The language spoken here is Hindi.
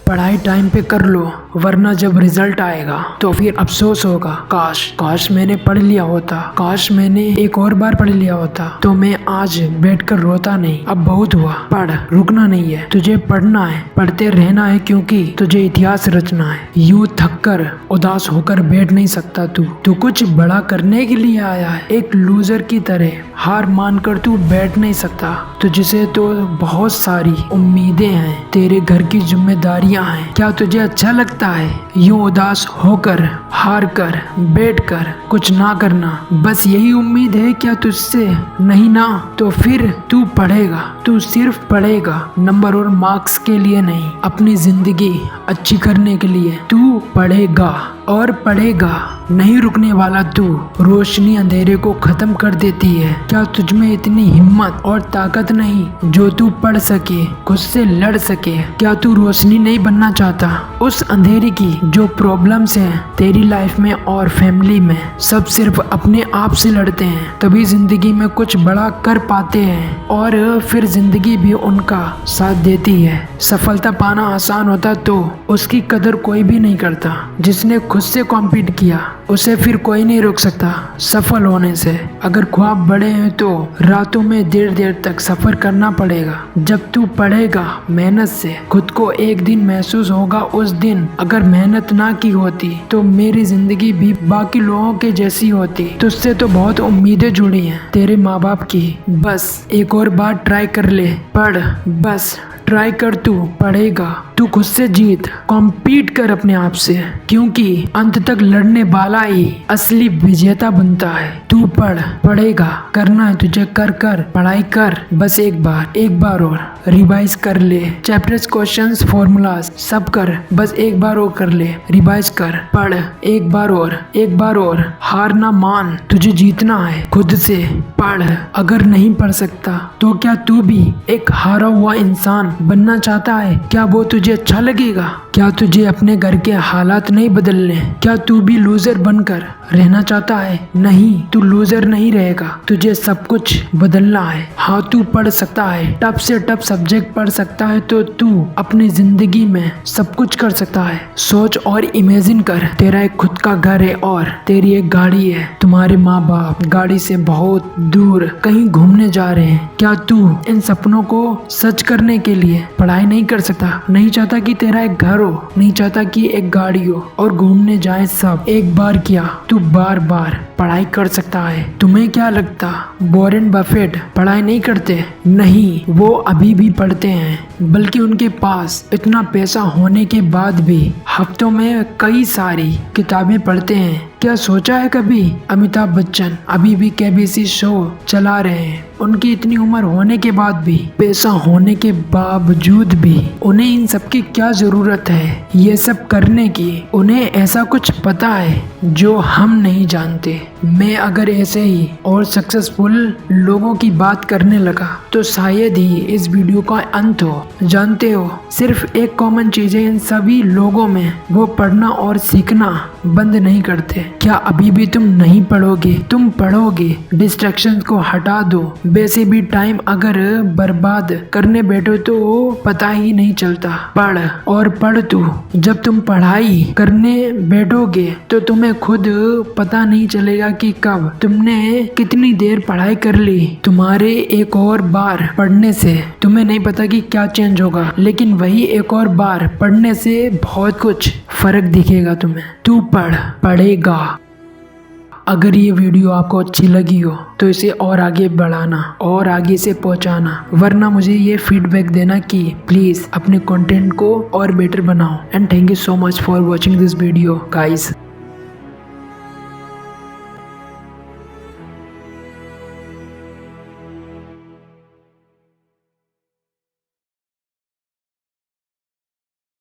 पढ़ाई टाइम पे कर लो, वरना जब रिजल्ट आएगा तो फिर अफसोस होगा। काश काश मैंने पढ़ लिया होता, काश मैंने एक और बार पढ़ लिया होता तो मैं आज बैठकर रोता नहीं। अब बहुत हुआ, पढ़, रुकना नहीं है, तुझे पढ़ना है, पढ़ते रहना है, क्योंकि तुझे इतिहास रचना है। यूं थककर उदास होकर बैठ नहीं सकता तू कुछ बड़ा करने के लिए आया है। एक लूजर की तरह हार मानकर तू बैठ नहीं सकता। तुझसे तो बहुत सारी उम्मीदें हैं, तेरे घर की जिम्मेदारियां हैं। क्या तुझे अच्छा लगता है यूं उदास होकर, हार कर, बैठ कर कुछ ना करना? बस यही उम्मीद है क्या तुझसे? नहीं ना, तो फिर तू पढ़ेगा, तू सिर्फ पढ़ेगा, नंबर और मार्क्स के लिए नहीं, अपनी जिंदगी अच्छी करने के लिए तू पढ़ेगा और पढ़ेगा। नहीं रुकने वाला तू। रोशनी अंधेरे को खत्म कर देती है। क्या तुझ में इतनी हिम्मत और ताकत नहीं जो तू पढ़ सके, खुद से लड़ सके? क्या तू रोशनी नहीं बनना चाहता उस अंधेरे की? जो प्रॉब्लम्स हैं तेरी लाइफ में और फैमिली में, सब सिर्फ अपने आप से लड़ते हैं, तभी जिंदगी में कुछ बड़ा कर पाते हैं और फिर जिंदगी भी उनका साथ देती है। सफलता पाना आसान होता तो उसकी कदर कोई भी नहीं करता। जिसने खुद से कॉम्पीट किया उसे फिर कोई नहीं रोक सकता सफल होने से। अगर ख्वाब बड़े हैं तो रातों में देर देर तक सफर करना पड़ेगा। जब तू पढ़ेगा मेहनत से, खुद को एक दिन महसूस होगा उस दिन अगर मेहनत ना की होती तो मेरी जिंदगी भी बाकी लोगों के जैसी होती। तुझसे तो बहुत उम्मीदें जुड़ी हैं तेरे माँ बाप की। बस एक और बार ट्राई कर ले, पढ़, बस ट्राई कर, तू पढ़ेगा, तू खुद से जीत, कॉम्पीट कर अपने आप से, क्योंकि अंत तक लड़ने वाला ही असली विजेता बनता है। तू पढ़, पढ़ेगा, करना है तुझे, कर कर पढ़ाई कर, बस एक बार और रिवाइज कर ले। चैप्टर्स, क्वेश्चंस, फॉर्मूलाज सब कर, बस एक बार और कर ले, रिवाइज कर, पढ़, एक बार और हार ना मान, तुझे जीतना है खुद से। पढ़, अगर नहीं पढ़ सकता तो क्या तू भी एक हारा हुआ इंसान बनना चाहता है? क्या वो तुझे अच्छा लगेगा? क्या तुझे अपने घर के हालात नहीं बदलने? क्या तू भी लूजर बनकर रहना चाहता है? नहीं, तू लूजर नहीं रहेगा, तुझे सब कुछ बदलना है। हाँ, तू पढ़ सकता है, टफ से टफ सब्जेक्ट पढ़ सकता है तो तू अपनी जिंदगी में सब कुछ कर सकता है। सोच और इमेजिन कर, तेरा एक खुद का घर है और तेरी एक गाड़ी है। तुम्हारे माँ बाप गाड़ी से बहुत दूर कहीं घूमने जा रहे हैं। क्या तू इन सपनों को सच करने के लिए पढ़ाई नहीं कर सकता? नहीं चाहता कि तेरा एक घर हो, नहीं चाहता कि एक गाड़ी हो और घूमने जाए सब? एक बार क्या, तू बार बार पढ़ाई कर सकता है। तुम्हें क्या लगता वॉरेन बफेट पढ़ाई नहीं करते? नहीं, वो अभी भी पढ़ते हैं, बल्कि उनके पास इतना पैसा होने के बाद भी हफ्तों में कई सारी किताबें पढ़ते हैं। क्या सोचा है कभी अमिताभ बच्चन अभी भी केबीसी शो चला रहे हैं? उनकी इतनी उम्र होने के बाद भी, पैसा होने के बावजूद भी उन्हें इन सब की क्या जरूरत है ये सब करने की? उन्हें ऐसा कुछ पता है जो हम नहीं जानते। मैं अगर ऐसे ही और सक्सेसफुल लोगों की बात करने लगा तो शायद ही इस वीडियो का अंत हो। जानते हो, सिर्फ एक कॉमन चीज है इन सभी लोगों में, वो पढ़ना और सीखना बंद नहीं करते। क्या अभी भी तुम नहीं पढ़ोगे? तुम पढ़ोगे, डिस्ट्रैक्शन को हटा दो। वैसे भी टाइम अगर बर्बाद करने बैठो तो पता ही नहीं चलता। पढ़ और पढ़ तू। जब तुम पढ़ाई करने बैठोगे तो तुम्हें खुद पता नहीं चलेगा कि कब तुमने कितनी देर पढ़ाई कर ली। तुम्हारे एक और बार पढ़ने से तुम्हें नहीं पता कि क्या चेंज होगा, लेकिन वही एक और बार पढ़ने से बहुत कुछ फर्क दिखेगा तुम्हें। तू पढ़, पढ़ेगा। अगर ये वीडियो आपको अच्छी लगी हो तो इसे और आगे बढ़ाना और आगे से पहुंचाना, वरना मुझे ये फीडबैक देना कि प्लीज अपने कंटेंट को और बेटर बनाओ। And thank you so much for watching this video guys.